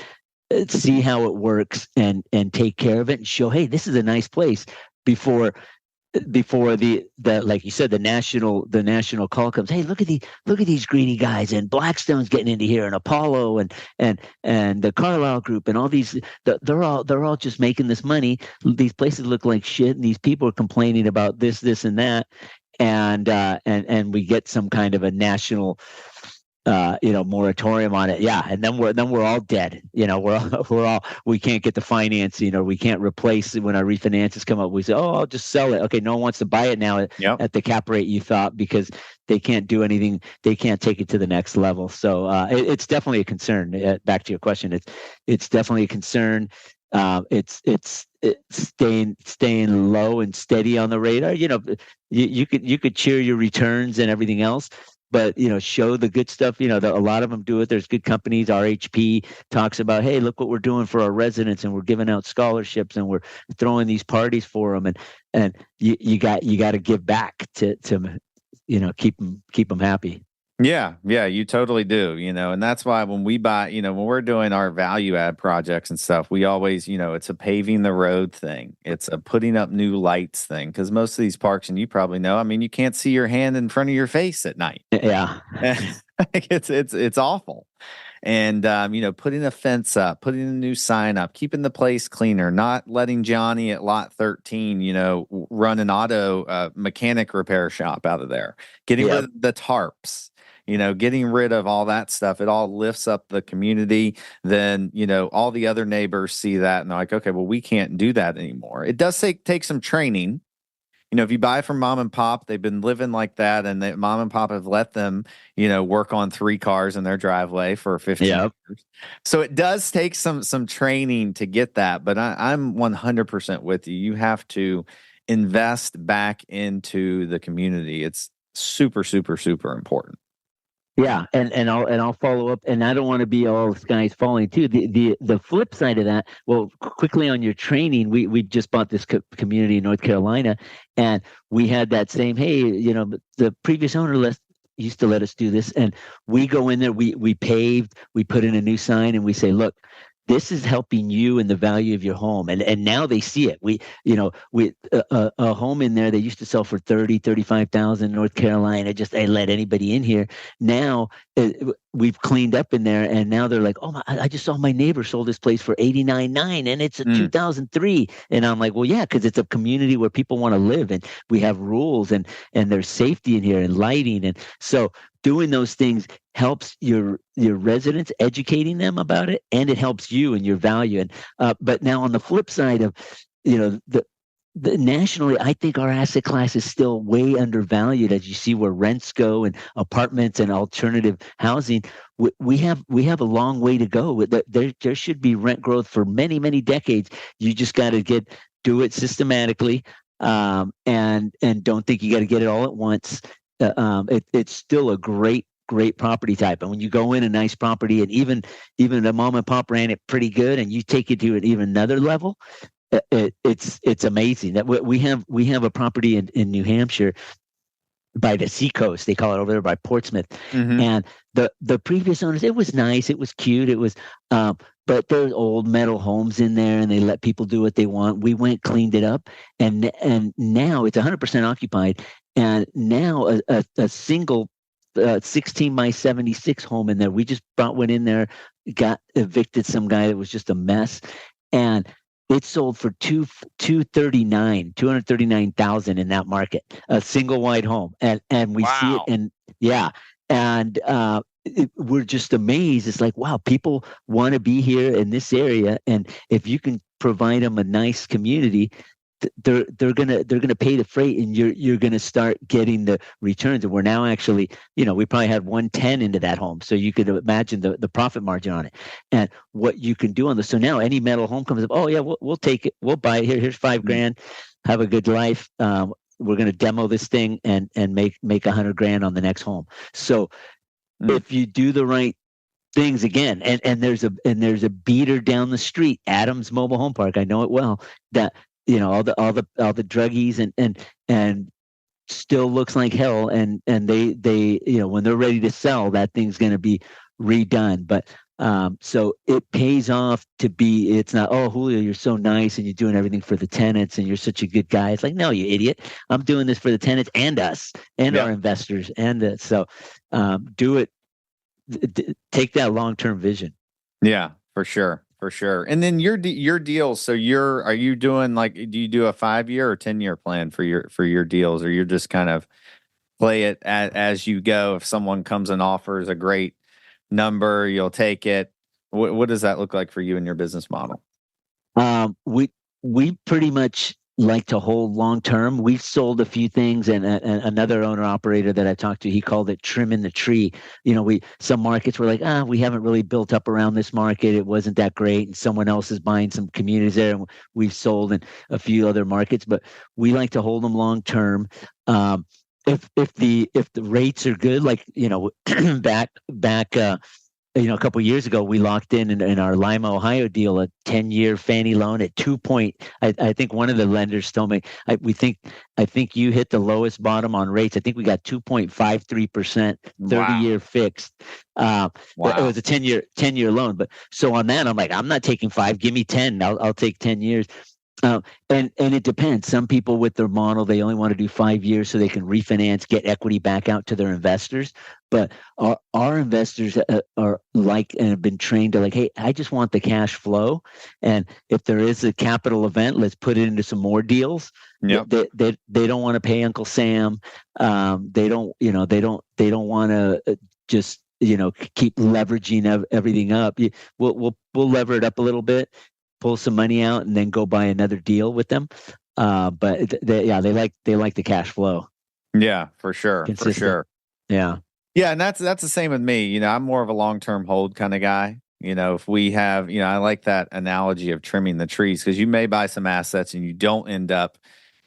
see how it works, and take care of it, and show, hey, this is a nice place before the like you said, the national call comes. Hey, look at these greedy guys, and Blackstone's getting into here, and Apollo and the Carlyle Group, and all these. They're all just making this money. These places look like shit, and these people are complaining about this and that, and we get some kind of a national moratorium on it. Yeah. And then we're all dead. We can't get the financing, or we can't replace it when our refinances come up. We say, oh, I'll just sell it. Okay. No one wants to buy it now at the cap rate you thought, because they can't do anything. They can't take it to the next level. So it's definitely a concern. Back to your question. It's definitely a concern. It's staying low and steady on the radar. You could cheer your returns and everything else, but show the good stuff. A lot of them do it. There's good companies. RHP talks about, hey, look what we're doing for our residents, and we're giving out scholarships, and we're throwing these parties for them, and you got to give back to keep them happy. Yeah, you totally do, and that's why when we buy, when we're doing our value add projects and stuff, we always, it's a paving the road thing. It's a putting up new lights thing, because most of these parks, and you probably know, I mean, you can't see your hand in front of your face at night. Yeah. It's awful. And, putting a fence up, putting a new sign up, keeping the place cleaner, not letting Johnny at lot 13, run an auto mechanic repair shop out of there, getting rid of the tarps. Getting rid of all that stuff. It all lifts up the community. Then, all the other neighbors see that and they're like, okay, well, we can't do that anymore. It does take some training. If you buy from mom and pop, they've been living like that, and mom and pop have let them, work on 3 cars in their driveway for 15 years. So it does take some training to get that. But I'm 100% with you. You have to invest back into the community. It's super, super, super important. Yeah, and I'll follow up, and I don't want to be all skies falling too. The flip side of that, well, quickly on your training, we just bought this community in North Carolina, and we had that same, hey, the previous owner used to let us do this, and we go in there, we paved, we put in a new sign, and we say, look, this is helping you and the value of your home. And now they see it. A home in there, they used to sell for 35,000 in North Carolina. They let anybody in here. Now we've cleaned up in there, and now they're like, oh, I just saw my neighbor sold this place for $89,900, and it's a 2003. And I'm like, well, yeah, because it's a community where people want to live, and we have rules, and there's safety in here, and lighting. And so doing those things helps your residents, educating them about it, and it helps you and your value. And but now on the flip side of, the nationally, I think our asset class is still way undervalued, as you see where rents go, and apartments and alternative housing. We have a long way to go. There should be rent growth for many, many decades. You just got to do it systematically, and don't think you got to get it all at once. It's still a great property type, and when you go in a nice property, and even the mom and pop ran it pretty good, and you take it to an even another level, it's amazing. That we have a property in New Hampshire by the seacoast. They call it over there by Portsmouth. Mm-hmm. And the previous owners, it was nice, it was cute, it was but there's old metal homes in there, and they let people do what they want. We went, cleaned it up, and now it's 100% occupied. And now a single 16 by 76 home in there. We just went in there, got evicted some guy that was just a mess, and it sold for 239,000 in that market, a single wide home, and we see it, and we're just amazed. It's like, wow, people want to be here in this area, and if you can provide them a nice community, they're gonna pay the freight, and you're gonna start getting the returns. And we're now actually, we probably had 110 into that home, so you could imagine the profit margin on it, and what you can do on this. So now any metal home comes up, oh yeah, we'll take it, we'll buy it. Here's $5,000, have a good life. We're gonna demo this thing and make $100,000 on the next home. So if you do the right things, again, and there's a beater down the street, Adams Mobile Home Park, I know it well, that all the druggies and still looks like hell, and they when they're ready to sell, that thing's going to be redone. But so it pays off to be, it's not, oh, Julio, you're so nice and you're doing everything for the tenants and you're such a good guy. It's like, no, you idiot, I'm doing this for the tenants and us and our investors, and so do it, take that long-term vision. Yeah, for sure. For sure. And then your deals. So are you doing, like, do you do a 5-year or 10-year plan for your deals, or you're just kind of play it as you go? If someone comes and offers a great number, you'll take it. What does that look like for you in your business model? We pretty much like to hold long term. We've sold a few things, and another owner operator that I talked to, he called it trimming the tree. Some markets were like, we haven't really built up around this market, it wasn't that great, and someone else is buying some communities there, and we've sold in a few other markets, but we like to hold them long term. If the rates are good, like back a couple of years ago, we locked in our Lima, Ohio deal, a 10-year Fannie loan at 2 point. I think one of the lenders told me, I think you hit the lowest bottom on rates. I think we got 2.53%, 30-year fixed. It was a 10-year loan. But so on that, I'm like, I'm not taking 5. Give me 10. I'll take 10 years. And it depends. Some people with their model, they only want to do 5 years so they can refinance, get equity back out to their investors. But our investors are like, and have been trained to like, hey, I just want the cash flow. And if there is a capital event, let's put it into some more deals. Yep. They don't want to pay Uncle Sam. They don't want to just keep leveraging everything up. We'll lever it up a little bit, pull some money out, and then go buy another deal with them. But they like the cash flow. Yeah, for sure. Consistent. For sure. Yeah. Yeah. And that's the same with me. I'm more of a long-term hold kind of guy. If we have, I like that analogy of trimming the trees, because you may buy some assets and you don't end up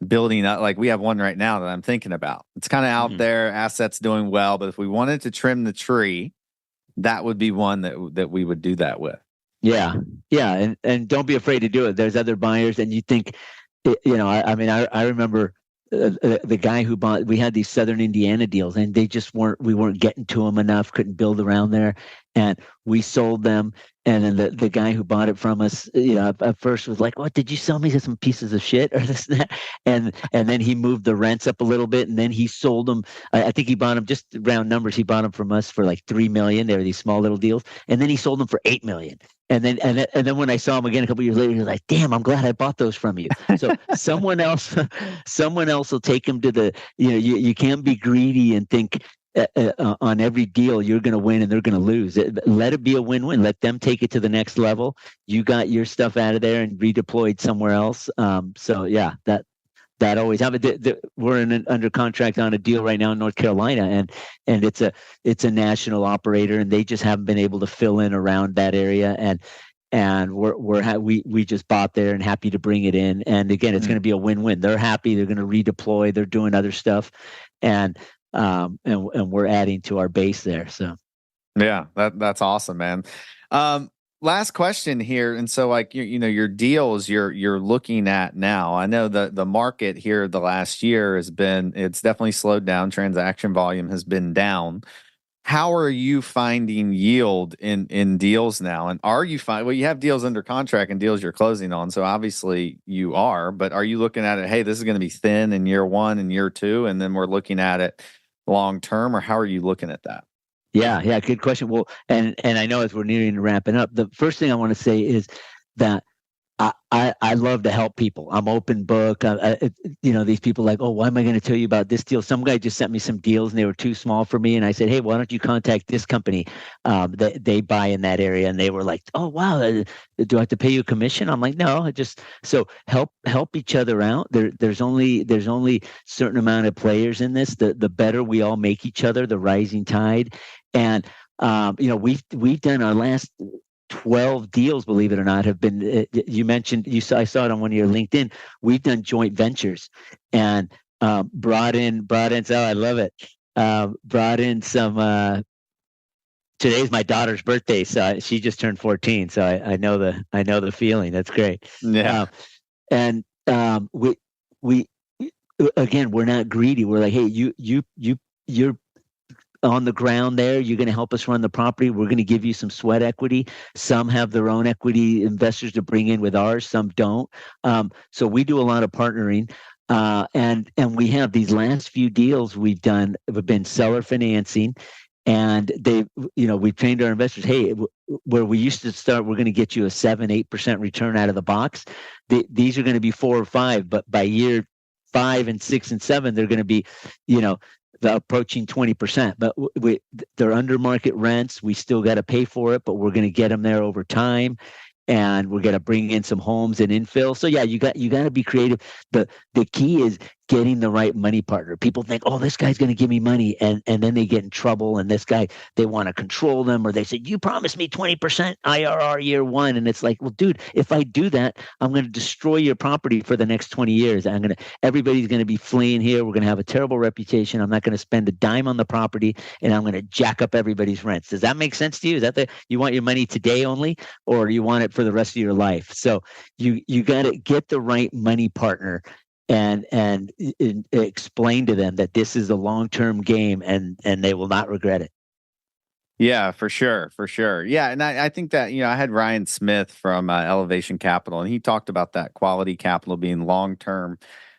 building up. Like we have one right now that I'm thinking about. It's kind of out there, assets doing well, but if we wanted to trim the tree, that would be one that we would do that with. Yeah. And don't be afraid to do it. There's other buyers, and you think, I remember the guy who bought, we had these Southern Indiana deals, and we weren't getting to them enough, couldn't build around there. And we sold them. And then the guy who bought it from us, at first was like, "What, did you sell me some pieces of shit or this and that?" And then he moved the rents up a little bit, and then he sold them. I think he bought them, just round numbers, he bought them from us for like $3 million. They were these small little deals, and then he sold them for $8 million. And then when I saw him again a couple of years later, he was like, "Damn, I'm glad I bought those from you." So someone else will take him to the. You can't be greedy and think on every deal you're going to win and they're going to lose. Let it be a win-win. Let them take it to the next level. You got your stuff out of there and redeployed somewhere else. So yeah, that always happens. We're under contract on a deal right now in North Carolina, and it's a national operator, and they just haven't been able to fill in around that area. And we just bought there and happy to bring it in. And again, it's going to be a win-win. They're happy. They're going to redeploy. They're doing other stuff, and we're adding to our base there. So yeah, that's awesome, man. last question here. And so like, your deals you're looking at now, I know the market here the last year it's definitely slowed down. Transaction volume has been down. How are you finding yield in deals now? And are you well, you have deals under contract and deals you're closing on. So obviously you are, but are you looking at it, hey, this is going to be thin in year 1 and year 2, and then we're looking at it long term, or how are you looking at that? Yeah, good question. Well, and I know as we're nearing wrapping up, the first thing I want to say is that I love to help people. I'm open book. These people like, oh, why am I going to tell you about this deal? Some guy just sent me some deals and they were too small for me. And I said, hey, why don't you contact this company? They buy in that area. And they were like, oh, wow. Do I have to pay you a commission? I'm like, no, so help each other out. There's only certain amount of players in this. The better we all make each other, the rising tide. And we've done our last 12 deals, believe it or not, have been, I saw it on one of your LinkedIn. We've done joint ventures and brought in, so I love it. Brought in some, today's my daughter's birthday. So she just turned 14. So I know the feeling. That's great. Yeah. We again, we're not greedy. We're like, hey, you're on the ground there. You're going to help us run the property. We're going to give you some sweat equity. Some have their own equity investors to bring in with ours. Some don't. So we do a lot of partnering. And we have these last few deals we've done have been seller financing. And we've trained our investors, hey, where we used to start, we're going to get you a 7-8% return out of the box. These are going to be 4 or 5, but by year 5 and 6 and 7, they're going to be, approaching 20%, but they're under market rents. We still got to pay for it, but we're going to get them there over time, and we're going to bring in some homes and infill. So yeah, you got to be creative. The key is getting the right money partner. People think, oh, this guy's going to give me money, and then they get in trouble. And this guy, they want to control them, or they say, you promised me 20% IRR year 1, and it's like, well, dude, if I do that, I'm going to destroy your property for the next 20 years. Everybody's going to be fleeing here. We're going to have a terrible reputation. I'm not going to spend a dime on the property, and I'm going to jack up everybody's rents. Does that make sense to you? Is that you want your money today only, or do you want it for the rest of your life? So you got to get the right money partner and explain to them that this is a long-term game, and they will not regret it. Yeah, for sure. Yeah, and I think that, I had Ryan Smith from Elevation Capital, and he talked about that quality capital being long-term,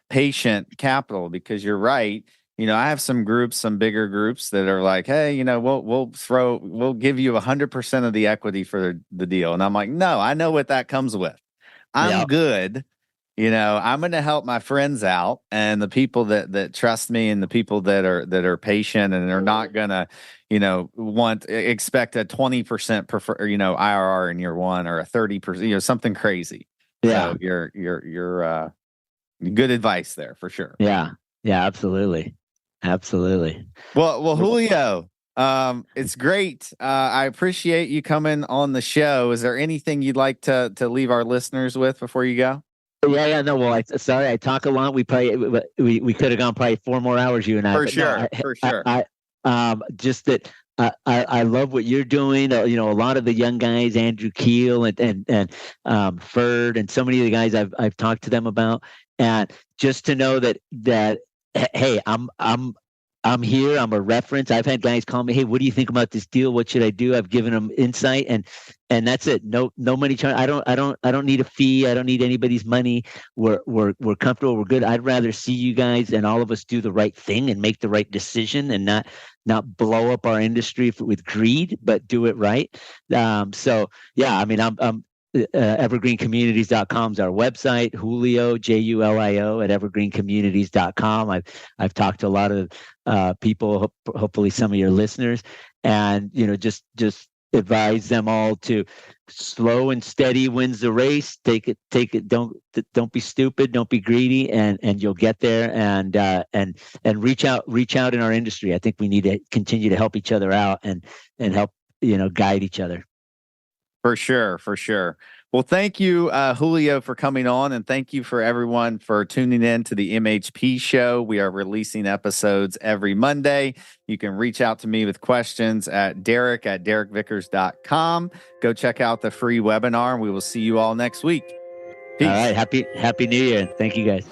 patient capital, because you're right. I have some bigger groups that are like, hey, we'll give you 100% of the equity for the deal. And I'm like, no, I know what that comes with. I'm good. I'm going to help my friends out, and the people that trust me, and the people that are patient and are not going to, expect a 20% IRR in year 1, or a 30%, something crazy. Yeah. So you're good advice there for sure. Yeah, absolutely. Well, Julio, it's great. I appreciate you coming on the show. Is there anything you'd like to leave our listeners with before you go? Yeah. No, well, sorry, I talk a lot. We could have gone probably 4 more hours, you and I. For sure. Just that I love what you're doing. A lot of the young guys, Andrew Keel and Ferd, and so many of the guys I've talked to them about, and just to know that hey, I'm here. I'm a reference. I've had guys call me, hey, what do you think about this deal? What should I do? I've given them insight, and that's it. No money charge. I don't need a fee. I don't need anybody's money. We're comfortable. We're good. I'd rather see you guys and all of us do the right thing and make the right decision, and not blow up our industry with greed, but do it right. So yeah, I'm evergreencommunities.com is our website. Julio, Julio at evergreencommunities.com. I've talked to a lot of people, hopefully some of your listeners, and just advise them all to slow and steady wins the race. Take it. Don't be stupid. Don't be greedy, and you'll get there. And reach out in our industry. I think we need to continue to help each other out and help guide each other. For sure. Well, thank you, Julio, for coming on, and thank you for everyone for tuning in to the MHP Show. We are releasing episodes every Monday. You can reach out to me with questions at derek@derekvickers.com. Go check out the free webinar, and we will see you all next week. Peace. All right. Happy New Year. Thank you, guys.